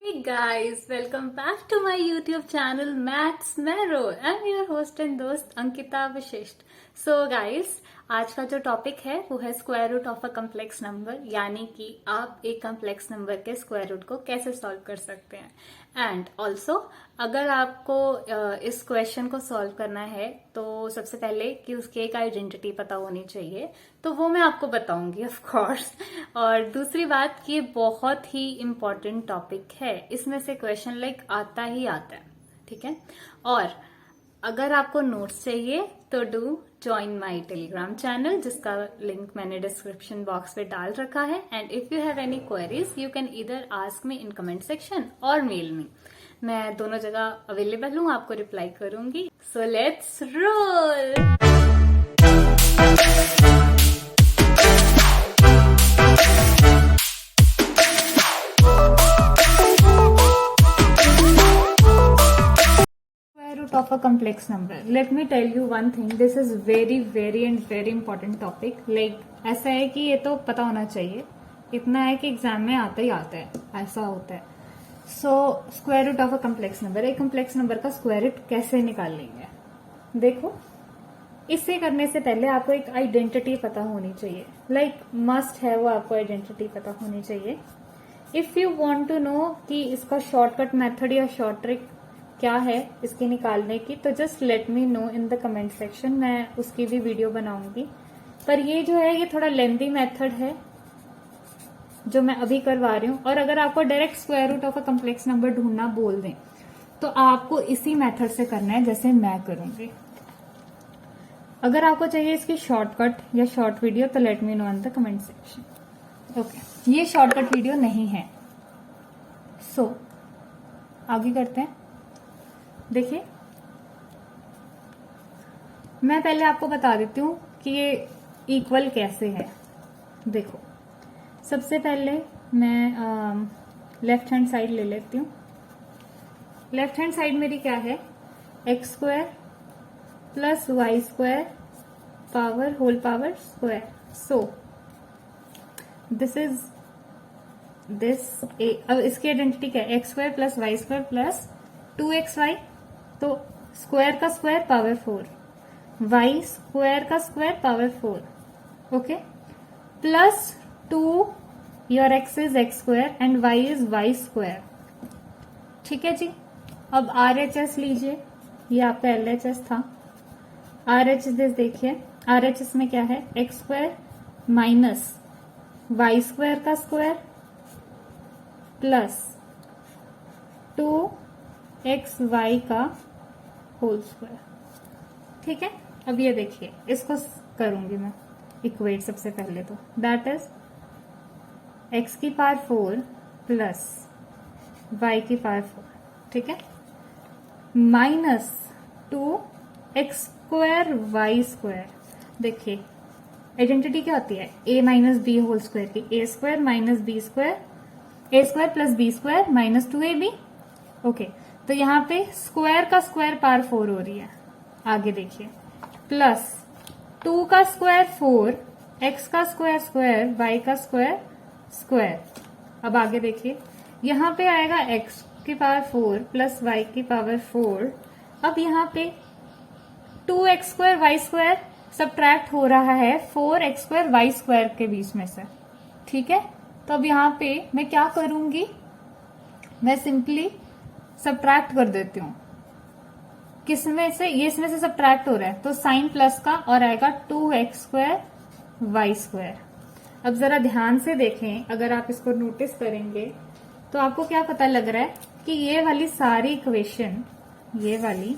Hey guys, welcome back to my YouTube channel Maths Marrow. I'm your host and दोस्त अंकिता विशिष्ट. So guys, आज का जो topic है वो है square root of a complex number, यानी कि आप एक कम्प्लेक्स नंबर के स्क्वायर रूट को कैसे सॉल्व कर सकते हैं. एंड ऑल्सो अगर आपको इस क्वेश्चन को सॉल्व करना है तो सबसे पहले कि उसकी एक आइडेंटिटी पता होनी चाहिए, तो वो मैं आपको बताऊंगी ऑफ कोर्स. और दूसरी बात कि ये बहुत ही इम्पोर्टेंट टॉपिक है, इसमें से क्वेश्चन आता ही आता है. ठीक है. और अगर आपको नोट्स चाहिए तो do join my Telegram channel, जिसका लिंक मैंने डिस्क्रिप्शन बॉक्स में डाल रखा है. And if you have any queries you can either ask me in comment section और मेल मी. मैं दोनों जगह अवेलेबल हूँ, आपको रिप्लाई करूंगी. So let's roll. Of a complex number. Let me tell you one thing. This is very and very important topic. ऐसा है कि ये तो पता होना चाहिए, इतना है कि एग्जाम में आता ही आता है, ऐसा होता है. So square root of a complex number, एक कम्प्लेक्स नंबर का स्क्वायर रूट कैसे निकाल लेंगे. देखो, इससे करने से पहले आपको एक आइडेंटिटी पता होनी चाहिए. मस्ट है वो, आपको आइडेंटिटी पता होनी चाहिए. If you want to know कि इसका शॉर्टकट मेथड या शॉर्ट ट्रिक क्या है इसकी निकालने की, तो just let me know in the comment section. मैं उसकी भी वीडियो बनाऊंगी. पर ये जो है ये थोड़ा लेंथी मेथड है जो मैं अभी करवा रही हूँ. और अगर आपको direct square root of a complex number ढूंढना बोल दें तो आपको इसी मेथड से करना है जैसे मैं करूंगी. अगर आपको चाहिए इसकी शॉर्टकट या शॉर्ट वीडियो तो late me know in the comment section. Okay, ये शॉर्टकट वीडियो नहीं है. सो आगे करते हैं. देखिए, मैं पहले आपको बता देती हूँ कि ये इक्वल कैसे है. देखो, सबसे पहले मैं लेफ्ट हैंड साइड ले लेती हूँ. लेफ्ट हैंड साइड मेरी क्या है, x square plus y square power whole power square. So this is this. अब इसकी आइडेंटिटी क्या है, x square plus y square plus 2xy, तो स्क्वायर का स्क्वायर पावर 4, वाई स्क्वायर का square power 4. Okay, plus 2, your x is x square and y is y square. ठीक है जी. अब RHS लीजिए, ये आपका LHS था. RHS देखिए, RHS में क्या है, x square minus y square का स्क्वायर प्लस 2xy का होल स्क्वायर. ठीक है. अब ये देखिए, इसको करूंगी मैं इक्वेट. सबसे पहले तो दैट इज x की पावर 4 प्लस y की पावर 4. ठीक है, minus 2x square y square. देखिए, आइडेंटिटी क्या होती है, a minus b whole square की. a square minus b square, a square plus b square minus 2ab. Okay, तो यहाँ पे स्क्वायर का स्क्वायर पावर 4 हो रही है. आगे देखिए, प्लस 2 का स्क्वायर 4, x का स्क्वायर स्क्वायर, y का स्क्वायर स्क्वायर. अब आगे देखिए, यहाँ पे आएगा x की पावर 4 प्लस y की पावर 4. अब यहाँ पे 2x square y square subtract हो रहा है 4x स्क्वायर y स्क्वायर के बीच में से. ठीक है, तो अब यहाँ पे मैं क्या करूंगी, मैं सिंपली सब्ट्रैक्ट कर देती हूँ. किसमें से, ये इसमें से सब्ट्रैक्ट हो रहा है तो साइन प्लस का और आएगा 2x स्क्वायर वाई स्क्वायर. अब जरा ध्यान से देखें, अगर आप इसको नोटिस करेंगे तो आपको क्या पता लग रहा है कि ये वाली सारी इक्वेशन, ये वाली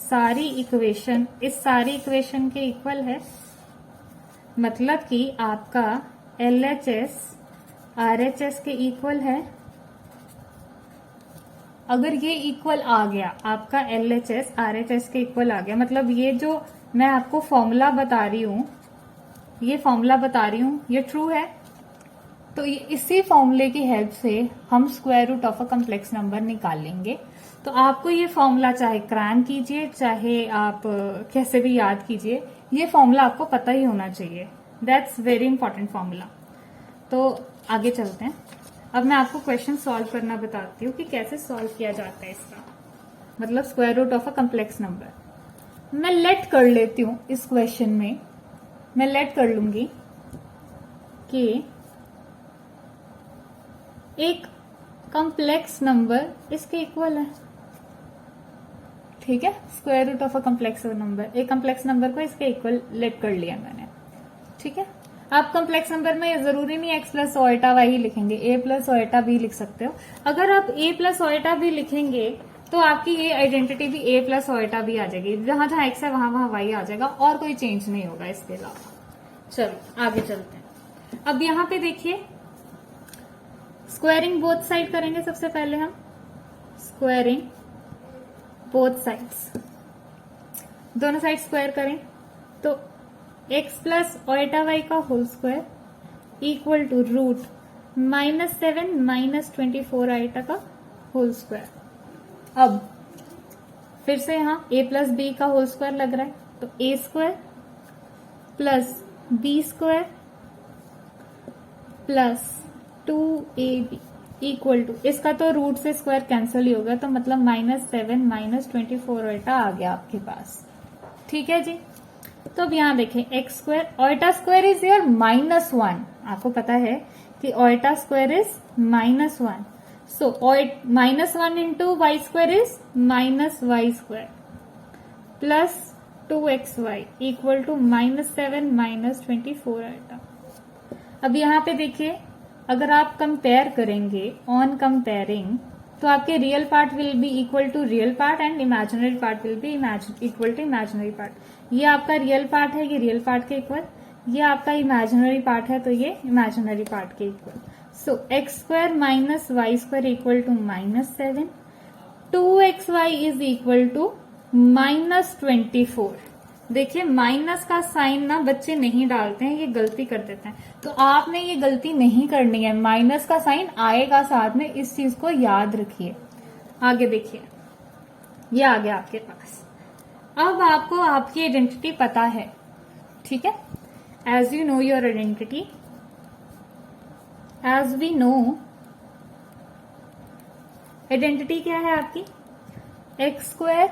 सारी इक्वेशन इस सारी इक्वेशन के इक्वल है. मतलब कि आपका LHS RHS के इक्वल है. अगर ये इक्वल आ गया, आपका LHS RHS के इक्वल आ गया, मतलब ये जो मैं आपको फॉर्मूला बता रही हूँ, ये फॉर्मूला बता रही हूँ, ये ट्रू है. तो इसी फॉर्मूले की हेल्प से हम square root of a complex number निकाल लेंगे. तो आपको ये फॉर्मूला चाहे क्रैम कीजिए, चाहे आप कैसे भी याद कीजिए, ये फॉर्मूला आपको पता ही होना चाहिए. That's very important formula. तो आगे चलते हैं. अब मैं आपको क्वेश्चन सॉल्व करना बताती हूँ कि कैसे सॉल्व किया जाता है इसका, मतलब square root of a complex number. मैं लेट कर लेती हूँ इस क्वेश्चन में, मैं लेट कर लूंगी कि एक कम्प्लेक्स नंबर इसके इक्वल है। ठीक है, square root of a complex number, एक कम्प्लेक्स नंबर को इसके इक्वल लेट कर लिया मैंने। ठीक है, आप कम्प्लेक्स नंबर में जरूरी नहीं x plus iota why he लिखेंगे, ए प्लस ओएटा भी लिख सकते हो। अगर आप ए प्लस ओएटा भी लिखेंगे तो आपकी ये आइडेंटिटी भी ए प्लस ओएटा भी आ जाएगी, जहां जहां एक्स है वहां वहां वाई आ जाएगा और कोई चेंज नहीं होगा इसके अलावा। चलो आगे चलते हैं। अब यहां पे देखिए स्क्वायरिंग बोथ साइड करेंगे। सबसे पहले हम स्क्वायरिंग बोथ साइड्स, दोनों साइड स्क्वायर करें तो x प्लस ओएटा वाई का whole square equal to root -7 -24 iota का होल स्क्वायर। अब फिर से यहां a प्लस बी का होल स्क्वायर लग रहा है तो a square plus b square plus 2ab equal to, इसका तो रूट से स्क्वायर कैंसिल ही हो गया तो मतलब -7 -24 ओएटा आ गया आपके पास। ठीक है जी, तो अब यहां देखें x square iota square is your -1, आपको पता है कि iota square is -1, so -1 into y square is -y square plus 2xy equal to -7 -24 आएगा। अब यहां पे देखिए अगर आप कंपेयर करेंगे ऑन कंपेयरिंग तो आपके real part will be equal to real part and imaginary part will be equal to imaginary part. ये आपका रियल पार्ट है, ये रियल पार्ट के इक्वल, ये आपका इमेजिनरी पार्ट है तो ये इमेजिनरी पार्ट के equal. So x square minus y square equal to -7, 2xy is equal to -24। देखिए माइनस का साइन ना बच्चे नहीं डालते हैं, ये गलती कर देते हैं, तो आपने ये गलती नहीं करनी है। माइनस का साइन आएगा साथ में, इस चीज को याद रखिए। आगे देखिए ये आ गया आपके पास। अब आपको आपकी आइडेंटिटी पता है, ठीक है, as you know your identity, as we know identity क्या है आपकी, x square,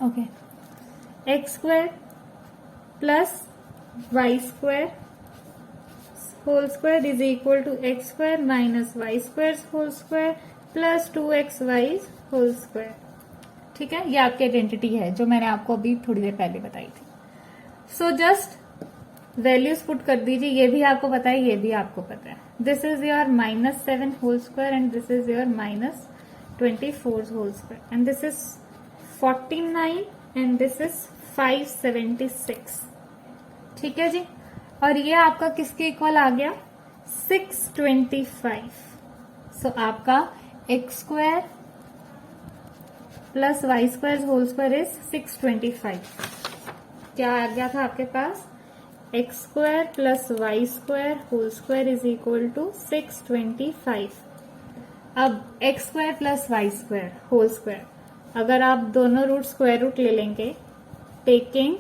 okay, x square plus y square whole square is equal to x square minus y square whole square plus 2xy whole square. ठीक है, ये आपकी identity है जो मैंने आपको अभी थोड़ी देर पहले बताई थी। सो जस्ट वैल्यूज पुट कर दीजिए, ये भी आपको पता है, ये भी आपको पता है। This is your -7 whole square and this is your -24 whole square and this is 49 and this is 576। ठीक है जी, और ये आपका किसके इक्वल आ गया, 625। सो आपका x square plus y square whole square is 625। क्या आ गया था आपके पास, x square plus y square whole square is equal to 625। अब x square plus y square whole square, अगर आप दोनों रूट स्क्वायर रूट ले लेंगे, taking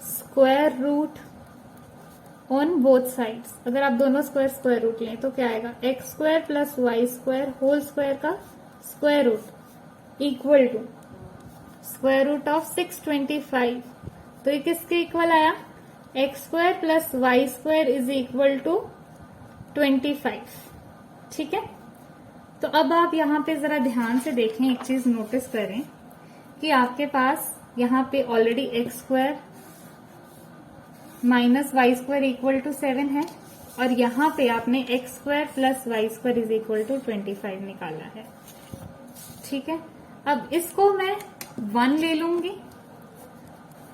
square root on both sides, अगर आप दोनों स्क्वायर रूट लें तो क्या आएगा, x square plus y square whole square का square root equal to square root of 625। तो ये किसके इक्वल आया, x square plus y square is equal to 25। ठीक है, तो अब आप यहाँ पे जरा ध्यान से देखें, एक चीज नोटिस करें कि आपके पास यहाँ पे already x square minus y square equal to 7 है और यहाँ पे आपने x square plus y square is equal to 25 निकाला है। ठीक है, अब इसको मैं 1 ले लूंगी,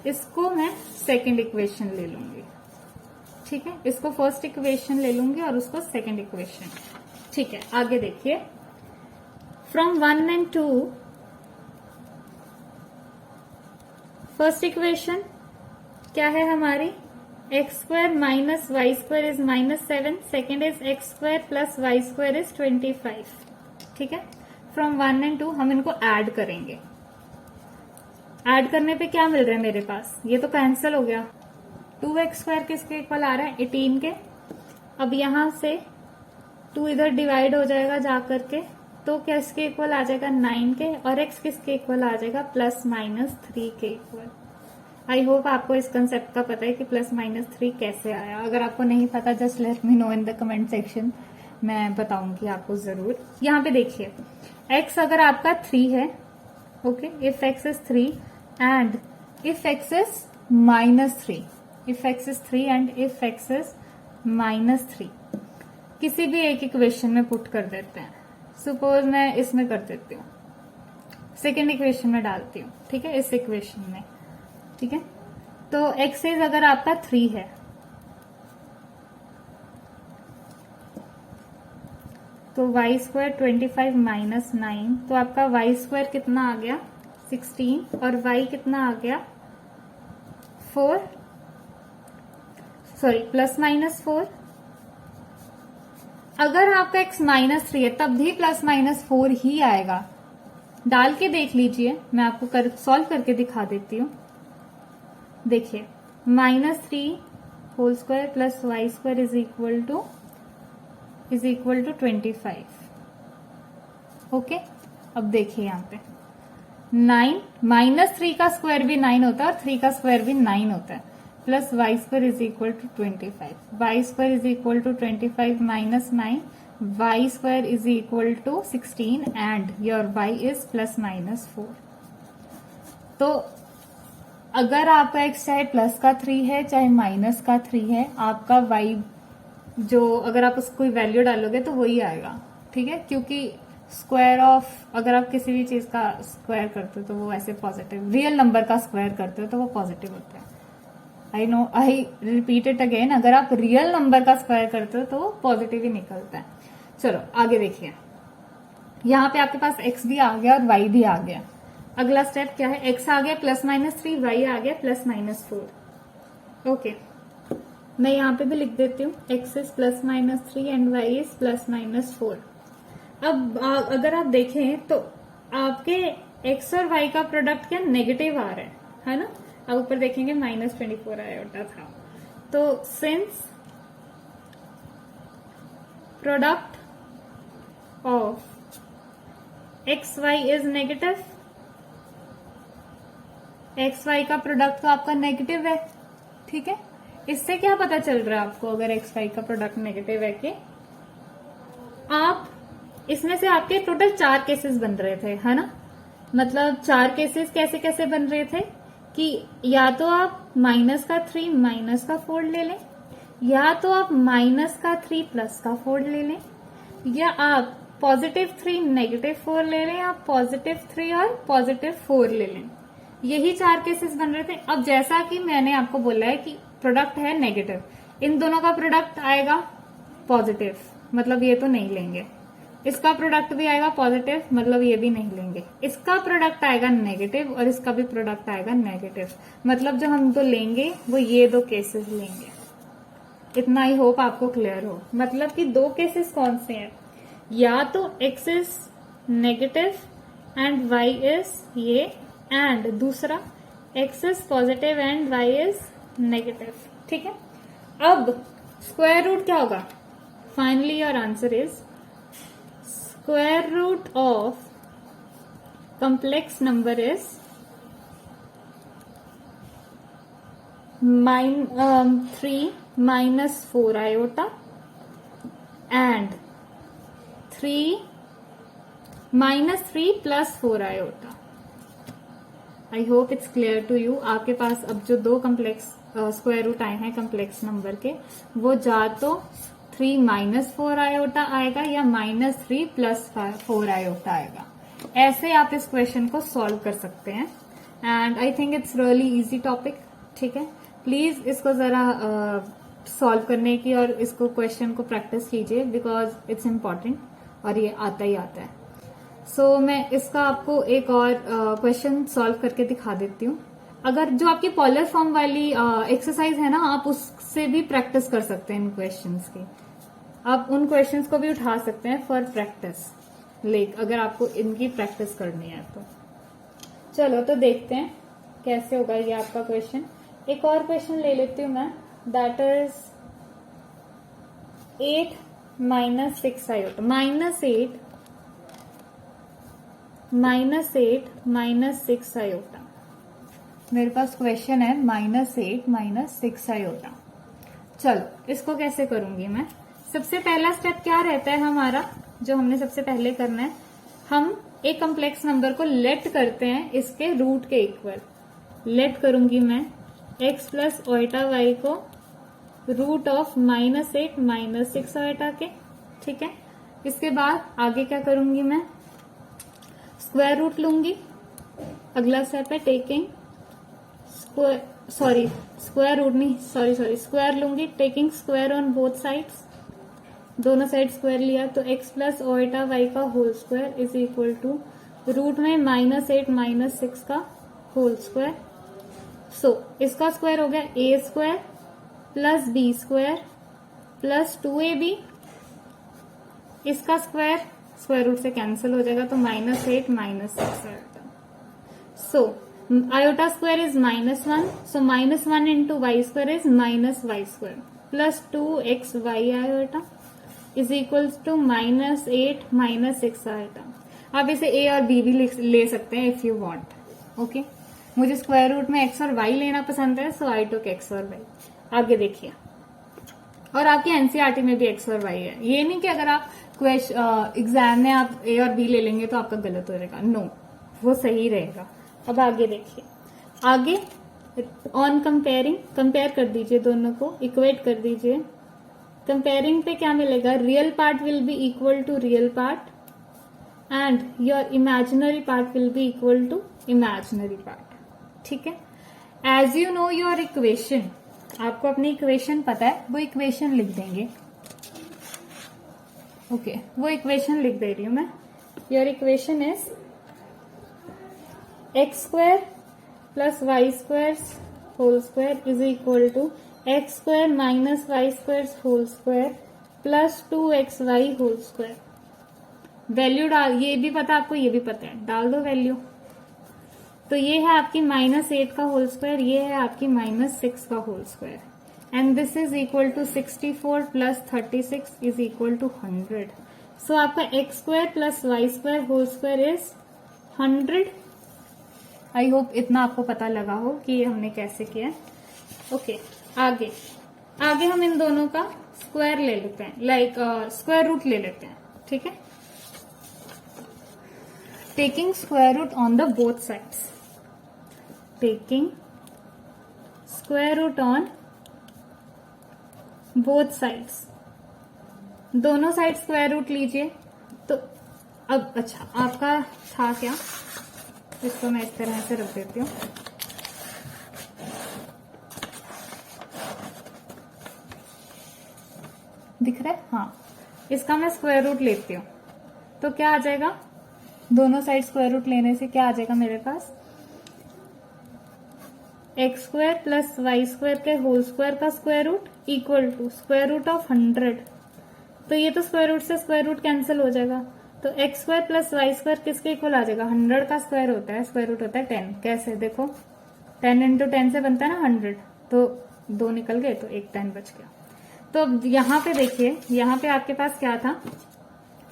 इसको मैं सेकंड इक्वेशन ले लूंगी। ठीक है, इसको फर्स्ट इक्वेशन ले लूंगी और उसको सेकंड इक्वेशन। ठीक है, आगे देखिए, फ्रॉम 1 एंड 2 फर्स्ट इक्वेशन क्या है हमारी, x square minus y square is -7, second is x square plus y square is 25। ठीक है, फ्रॉम 1 एंड 2 हम इनको ऐड करेंगे। ऐड करने पे क्या मिल रहा है मेरे पास, ये तो कैंसिल हो गया, 2x² किसके इक्वल आ रहा है? 18 के। अब यहां से 2 इधर डिवाइड हो जाएगा जा करके, तो किसके इक्वल आ जाएगा? 9 के। और x किसके इक्वल आ जाएगा? +-3 के इक्वल। आई होप आपको इस कंसेप्ट का पता है कि +-3 कैसे आया। अगर आपको नहीं पता just let me know in the comment section, मैं बताऊंगी आपको जरूर। यहाँ पे देखिए x अगर आपका 3 है, okay, if x is 3 and if x is -3, if x is 3 and if x is -3, किसी भी एक इक्वेशन में पुट कर देते हैं। सपोज मैं इसमें कर देती हूँ, सेकेंड इक्वेशन में डालती हूँ, ठीक है, इस इक्वेशन में, ठीक है। तो x इज अगर आपका 3 है, तो y² 25 - 9, तो आपका y² कितना आ गया? 16, और y कितना आ गया? 4, सॉरी +-4। अगर आपका x -3 है तब भी +-4 ही आएगा। डाल के देख लीजिए, मैं आपको सॉल्व करके दिखा देती हूँ। देखिए -3 whole square plus y² is equal to 25। Okay, अब देखिए यहाँ पे 9 -3 का स्क्वायर भी 9 होता है और 3 का स्क्वायर भी 9 होता है, plus y² is equal to 25। y² is equal to 25 - 9, y² is equal to 16 and your y is +-4। तो अगर आपका x चाहे प्लस का 3 है चाहे माइनस का 3 है, आपका y जो अगर आप उसको कोई वैल्यू डालोगे तो वही आएगा, ठीक है। क्योंकि स्क्वायर ऑफ, अगर आप किसी भी चीज का स्क्वायर करते हो तो वो ऐसे पॉजिटिव, रियल नंबर का स्क्वायर करते हो तो वो पॉजिटिव होता है। I know, I repeat it again, अगर आप रियल नंबर का स्क्वायर करते हो तो वो पॉजिटिव ही निकलता है। चलो आगे देखिए, यहाँ पे आपके पास x भी आ गया और y भी आ गया। अगला स्टेप क्या है? x आ गया +-3, y आ गया +-4। ओके, मैं यहाँ पे भी लिख देती हूँ, x is +-3 and y is +-4। अब अगर आप देखें तो आपके x और y का प्रोडक्ट क्या नेगेटिव आ रहा है ना। अब ऊपर देखेंगे -24 आयोटा था, तो since product of x y is negative, x y का प्रोडक्ट तो आपका नेगेटिव है, ठीक है। इससे क्या पता चल रहा है आपको, अगर एक्स वाई का प्रोडक्ट नेगेटिव है, कि आप इसमें से आपके टोटल 4 केसेस बन रहे थे, है ना। मतलब 4 केसेस कैसे कैसे बन रहे थे कि या तो आप -3 -4 ले लें, या तो आप -3 +4 ले लें, या आप +3 -4 ले लें, या +3 और +4 ले लें। यही 4 केसेस बन रहे थे। अब जैसा कि मैंने आपको बोला है कि प्रोडक्ट है नेगेटिव, इन दोनों का प्रोडक्ट आएगा पॉजिटिव, मतलब ये तो नहीं लेंगे। इसका प्रोडक्ट भी आएगा पॉजिटिव, मतलब ये भी नहीं लेंगे। इसका प्रोडक्ट आएगा नेगेटिव और इसका भी प्रोडक्ट आएगा नेगेटिव, मतलब जो हम तो लेंगे वो ये 2 केसेस लेंगे। इतना ही होप आपको क्लियर हो। मतलब कि 2 केसेस कौन से हैं, या तो x is negative and y is ये, एंड दूसरा x is positive and y is negative, ठीक है। अब स्क्वायर रूट क्या होगा? Finally your answer is square root of complex number is 3 -4 iota and 3 -3 +4 iota. I hope it's clear to you. आपके पास अब जो 2 कम्प्लेक्स स्क्वायर रूट आए हैं कम्प्लेक्स नंबर के, वो जा तो 3 -4 आयोटा आएगा या -3 +4 आयोटा आएगा। ऐसे आप इस क्वेश्चन को सॉल्व कर सकते हैं and I think it's really easy topic, ठीक है। प्लीज इसको जरा सॉल्व करने की और इसको क्वेश्चन को प्रैक्टिस कीजिए, बिकॉज इट्स इम्पॉर्टेंट और ये आता ही आता है। सो मैं इसका आपको एक और क्वेश्चन सॉल्व करके दिखा देती हूँ। अगर जो आपकी पॉलर फॉर्म वाली एक्सरसाइज है ना, आप उससे भी प्रैक्टिस कर सकते हैं इन क्वेश्चंस की। आप उन क्वेश्चंस को भी उठा सकते हैं फॉर प्रैक्टिस, अगर आपको इनकी प्रैक्टिस करनी है तो। चलो तो देखते हैं कैसे होगा ये आपका क्वेश्चन। एक और क्वेश्चन ले लेती हूं मैं, that is 8 minus 6 iota, -8 minus 6 iota. मेरे पास क्वेश्चन है -8 माइनस 6 आयोटा। चलो इसको कैसे करूंगी मैं। सबसे पहला स्टेप क्या रहता है हमारा, जो हमने सबसे पहले करना है, हम एक कॉम्प्लेक्स नंबर को लेट करते हैं इसके रूट के इक्वल। लेट करूंगी मैं x प्लस ओएटा वाई को रूट ऑफ -8 माइनस 6 ओएटा के, ठीक है। इसके बाद आगे क्या करूंगी मैं, स्क्वायर रूट लूंगी। अगला स्टेप है टेकिंग स्क्वायर रूट नहीं, स्क्वायर लूंगी, taking square on both sides. दोनों साइड स्क्वायर लिया तो x प्लस ओएटा वाई का whole square is equal to root में -8 माइनस 6 का होल स्क्वायर। सो इसका स्क्वायर हो गया a square plus b square plus 2ab। इसका स्क्वायर स्क्वायर रूट से कैंसिल हो जाएगा तो -8 माइनस 6 आएगा। So iota square is -1, so -1 into y square is -y square plus 2xy iota is equals to -8 minus 6 iota. आप इसे a और b भी ले सकते हैं इफ यू वांट। ओके, मुझे स्क्वायर रूट में x और y लेना पसंद है, सो आई टुक x और y। आगे देखिए, और आपकी एनसीईआरटी में भी x और y है। ये नहीं कि अगर आप एग्जाम में आप a और b ले लेंगे तो आपका गलत हो जाएगा, नो, वो सही रहेगा। अब आगे देखिए, आगे ऑन कंपेयरिंग, कंपेयर कर दीजिए दोनों को, इक्वेट कर दीजिए। कंपेयरिंग पे क्या मिलेगा, real part will be equal to real part and your imaginary part will be equal to imaginary part, ठीक है। As you know your equation, आपको अपनी इक्वेशन पता है, वो इक्वेशन लिख देंगे। ओके, वो इक्वेशन लिख दे रही हूं मैं। Your equation is x square plus y square whole square is equal to x square minus y square whole square plus 2xy whole square. Value डाल, ये भी पता आपको, ये भी पता है, डाल दो वैल्यू। तो ये है आपकी -8 का होल स्क्वायर, ये है आपकी -6 का whole square, and this is equal to 64 प्लस 36 इज इक्वल टू 100। सो आपका x square plus y square whole square is 100। I hope इतना आपको पता लगा हो कि ये हमने कैसे किया। ओके, आगे हम इन दोनों का स्क्वायर ले लेते हैं, लाइक स्क्वायर रूट ले लेते हैं, ठीक है। Taking square root on the both sides, taking square root on both sides, दोनों साइड स्क्वायर रूट लीजिए। तो अब अच्छा, आपका था क्या, इसको मैं इस तरह से रख देती हूँ। दिख रहा है, हाँ। इसका मैं स्क्वायर रूट लेती हूँ तो क्या आ जाएगा, दोनों साइड स्क्वायर रूट लेने से क्या आ जाएगा मेरे पास, x square plus y square के होल स्क्वायर का square root equal to square root of 100। तो ये तो स्क्वायर रूट से स्क्वायर रूट कैंसिल हो जाएगा, तो x square plus y square किसके इक्वल आ जाएगा, 100 का स्क्वायर होता है, स्क्वायर रूट होता है 10। कैसे देखो, 10 इंटू 10 से बनता है ना 100, तो 2 निकल गए तो एक 10 बच गया। तो अब यहाँ पे देखिए, यहाँ पे आपके पास क्या था,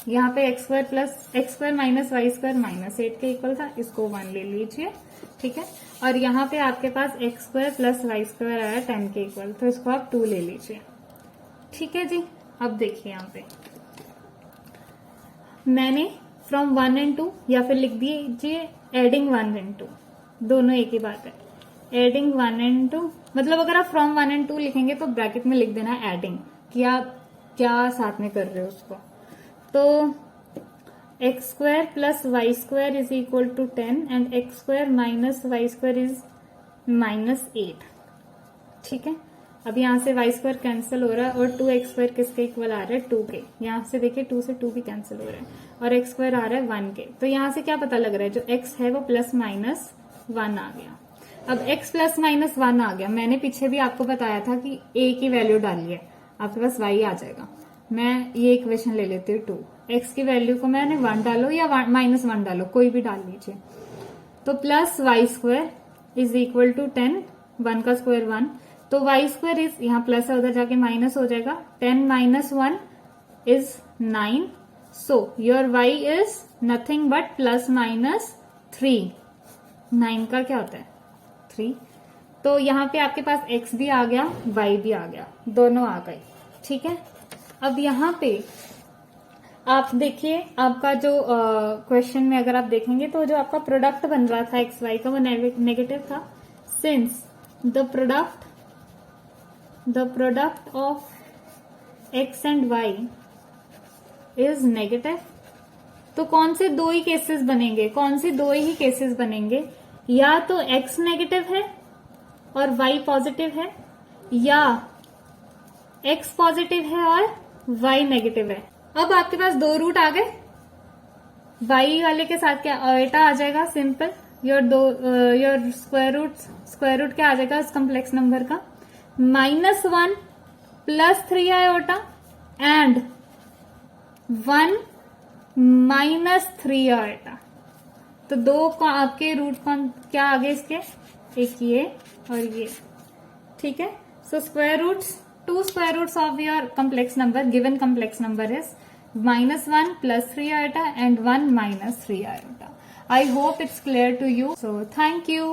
यहाँ पे x square minus y square -8 के इक्वल था, इसको 1 ले लीजिए, ठीक है। और यहाँ पे आपके पास x square plus y square आया 10 के इक्वल, तो इसको आप 2 ले लीजिए, ठीक है जी। अब देखिए यहाँ पे मैंने फ्रॉम 1 and 2 या फिर लिख दीजिए एडिंग 1 and 2, दोनों एक ही बात है। एडिंग 1 and 2 मतलब अगर आप फ्रॉम 1 and 2 लिखेंगे तो ब्रैकेट में लिख देना एडिंग, कि आप क्या साथ में कर रहे हो उसको। तो x square plus y square is equal to 10 and x square minus y square is -8, ठीक है। अब यहाँ से वाई स्क्वायर कैंसिल हो रहा है और 2x स्क्वायर किसके इक्वल आ रहा है, 2 के। यहाँ से देखिए 2 से 2 भी कैंसिल हो रहा है और x स्क्वायर आ रहा है 1 के। तो यहाँ से क्या पता लग रहा है, जो x है वो +-1 आ गया। अब x +-1 आ गया, मैंने पीछे भी आपको बताया था कि a की वैल्यू डालिए, आपके पास y आ जाएगा। मैं ये इक्वेशन ले लेती हूँ 2, x की वैल्यू को मैंने 1 डालो या -1 डालो, कोई भी डाल लीजिए। तो plus y square is equal to 10 1 का स्क्वायर 1, तो वाई स्क्वायर इज, यहाँ प्लस है उधर जाके माइनस हो जाएगा, 10 minus 1 is 9, so your y is nothing but plus minus 3। 9 का क्या होता है 3, तो यहाँ पे आपके पास x भी आ गया y भी आ गया, दोनों आ गए। ठीक है, अब यहाँ पे आप देखिए आपका जो क्वेश्चन में अगर आप देखेंगे तो जो आपका प्रोडक्ट बन रहा था एक्स वाई का वो नेगेटिव था। Since the product of x and y is negative, तो कौन से दो ही केसेस बनेंगे, कौन से दो ही केसेस बनेंगे, या तो x नेगेटिव है और y पॉजिटिव है, या x पॉजिटिव है और y नेगेटिव है। अब आपके पास दो रूट आ गए, y वाले के साथ क्या आयोटा आ जाएगा, सिंपल, योर स्क्वायर रूट क्या आ जाएगा उस कम्प्लेक्स नंबर का, -1 + 3 आयोटा एंड 1 - 3 आयोटा। तो दो को आपके रूट कौन क्या आ गए इसके, एक ये और ये। ठीक है, सो two square roots of your complex number, given complex number is -1 + 3 iota and 1 - 3 iota. I hope it's clear to you. So thank you.